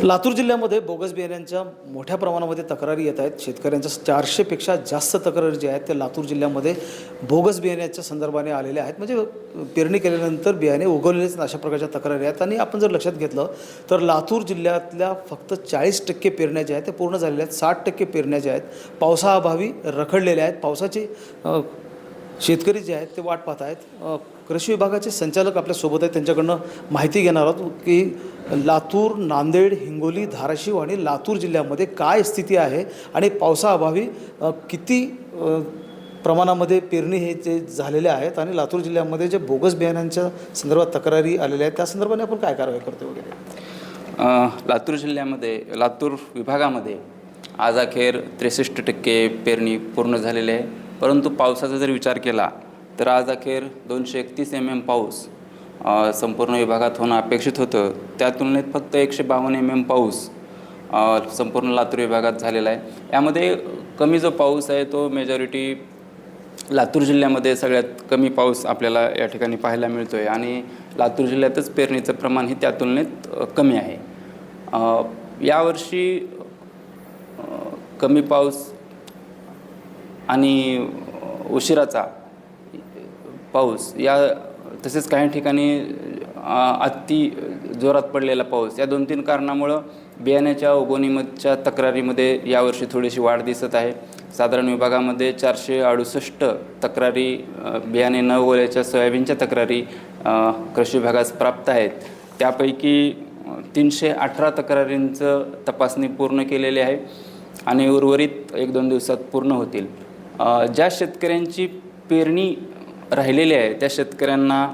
लातूर जिल्ह्यामध्ये बोगस बियाण्यांच्या मोठ्या प्रमाणामध्ये तक्रारी येत आहेत. शेतकऱ्यांच्या 400पेक्षा जास्त तक्रारी ज्या आहेत ते लातूर जिल्ह्यामध्ये बोगस बियाण्याच्या संदर्भाने आलेल्या आहेत. म्हणजे पेरणी केल्यानंतर बियाणे उगवलेलेच अशा प्रकारच्या तक्रारी आहेत. आणि आपण जर लक्षात घेतलं तर लातूर जिल्ह्यातल्या फक्त 40% पेरण्या ज्या आहेत त्या पूर्ण झालेल्या आहेत. 60% पेरण्या ज्या आहेत पावसाअभावी रखडलेल्या आहेत. पावसाची शेतकरी जे आहेत ते वाट पाहत आहेत. कृषी विभागाचे संचालक आपल्यासोबत आहेत, त्यांच्याकडनं माहिती घेणार आहोत की लातूर, नांदेड, हिंगोली, धाराशिव आणि लातूर जिल्ह्यामध्ये काय स्थिती आहे आणि पावसाअभावी किती प्रमाणामध्ये पेरणी हे जे झालेले आहेत आणि लातूर जिल्ह्यामध्ये जे बोगस बियाण्यांच्या संदर्भात तक्रारी आलेल्या आहेत त्या संदर्भाने आपण काय कारवाई करतो वगैरे. लातूर जिल्ह्यामध्ये, लातूर विभागामध्ये आज अखेर 63% पेरणी पूर्ण झालेली आहे. परंतु पावसाचा जर विचार केला तर आज अखेर 231 mm पाऊस संपूर्ण विभागात होणं अपेक्षित होतं. त्या तुलनेत फक्त 152 mm पाऊस संपूर्ण लातूर विभागात झालेला आहे. यामध्ये कमी जो पाऊस आहे तो मेजॉरिटी लातूर जिल्ह्यामध्ये सगळ्यात कमी पाऊस आपल्याला या ठिकाणी पाहायला मिळतो आहे आणि लातूर जिल्ह्यातच पेरणीचं प्रमाण हे त्या तुलनेत कमी आहे. यावर्षी कमी पाऊस आणि उशिराचा पाऊस तसेच काही ठिकाणी अति जोरात पडलेला पाऊस या 2-3 कारणामुळं बियाण्याच्या उगवणीच्या तक्रारीमध्ये यावर्षी थोडीशी वाढ दिसत आहे. साधारण विभागामध्ये 468 तक्रारी बियाणे न उगवल्याच्या सोयाबीनच्या तक्रारी कृषी विभागास प्राप्त आहेत. त्यापैकी 318 तक्रारींचं तपासणी पूर्ण केलेली आहे आणि उर्वरित 1-2 दिवसात पूर्ण होतील. ज्या शेतकऱ्यांची पेरणी राहिलेली आहे त्या शेतकऱ्यांना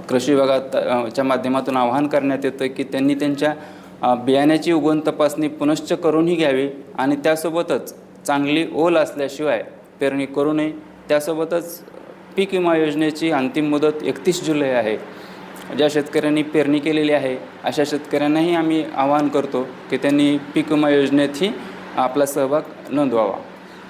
कृषी विभागाच्या माध्यमातून आवाहन करण्यात येतं की त्यांनी त्यांच्या बियाण्याची उगवण तपासणी पुनश्च करूनही घ्यावी आणि त्यासोबतच चांगली ओल असल्याशिवाय पेरणी करू नये. त्यासोबतच पीक विमा योजनेची अंतिम मुदत 31 जुलै आहे. ज्या शेतकऱ्यांनी पेरणी केलेली आहे अशा शेतकऱ्यांनाही आम्ही आवाहन करतो की त्यांनी पीक विमा योजनेतही आपला सहभाग नोंदवावा.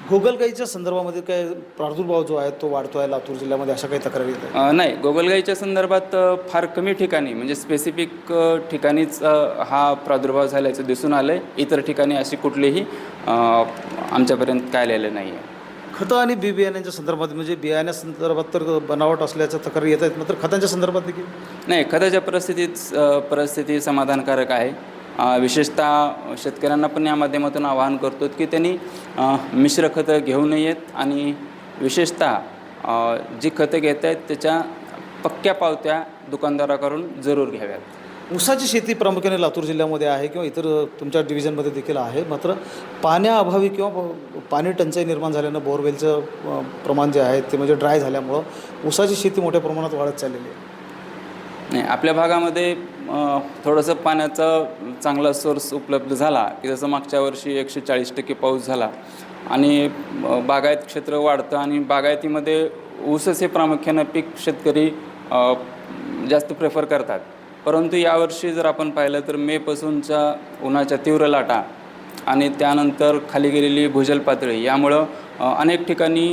गोगलगाईच्या संदर्भामध्ये काय प्रादुर्भाव जो आहे तो वाढतो आहे लातूर जिल्ह्यामध्ये, अशा काही तक्रारी आहेत? नाही, गोगलगाईच्या संदर्भात फार कमी ठिकाणी म्हणजे स्पेसिफिक ठिकाणीच हा प्रादुर्भाव झाल्याचं दिसून आलं आहे. इतर ठिकाणी अशी कुठलीही आमच्यापर्यंत काय आलेलं नाही आहे. खतं आणि बी बियाण्यांच्या संदर्भात म्हणजे बियाण्यासंदर्भात तर बनावट असल्याच्या तक्रारी येत आहेत, मात्र खतांच्या संदर्भात देखील नाही, खताच्या परिस्थिती समाधानकारक आहे. विशेषतः शेतकऱ्यांना पण या माध्यमातून आवाहन करतो की त्यांनी मिश्र खतं घेऊ नयेत आणि विशेषतः जी खतं घेत आहेत त्याच्या पक्क्या पावत्या दुकानदाराकडून जरूर घ्याव्यात. ऊसाची शेती प्रामुख्याने लातूर जिल्ह्यामध्ये आहे किंवा इतर तुमच्या डिव्हिजनमध्ये देखील आहे, मात्र पाण्याअभावी किंवा पाणी टंचाई निर्माण झाल्यानं बोरवेलचं प्रमाण जे आहे ते म्हणजे ड्राय झाल्यामुळं ऊसाची शेती मोठ्या प्रमाणात वाढत चाललेली आहे. नाही, आपल्या भागामध्ये थोडंसं पाण्याचा चांगला सोर्स उपलब्ध झाला की जसं मागच्या वर्षी 140% पाऊस झाला आणि बागायत क्षेत्र वाढतं आणि बागायतीमध्ये ऊसच हे प्रामुख्यानं पीक शेतकरी जास्त प्रेफर करतात. परंतु यावर्षी जर आपण पाहिलं तर मेपासूनच्या उन्हाच्या तीव्र लाटा आणि त्यानंतर खाली गेलेली भूजल पातळी यामुळं अनेक ठिकाणी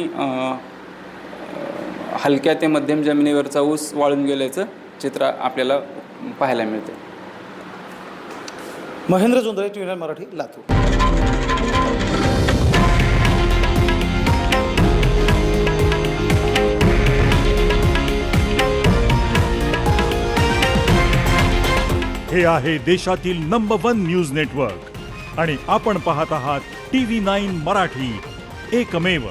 हलक्या ते मध्यम जमिनीवरचा ऊस वाळून गेल्याचं चित्र आपल्याला पाहायला मिळते. महेंद्र जोंधळे, TV9 मराठी, लातूर. हे आहे देशातील नंबर 1 न्यूज नेटवर्क आणि आपण पाहत आहात TV9 मराठी, एकमेव.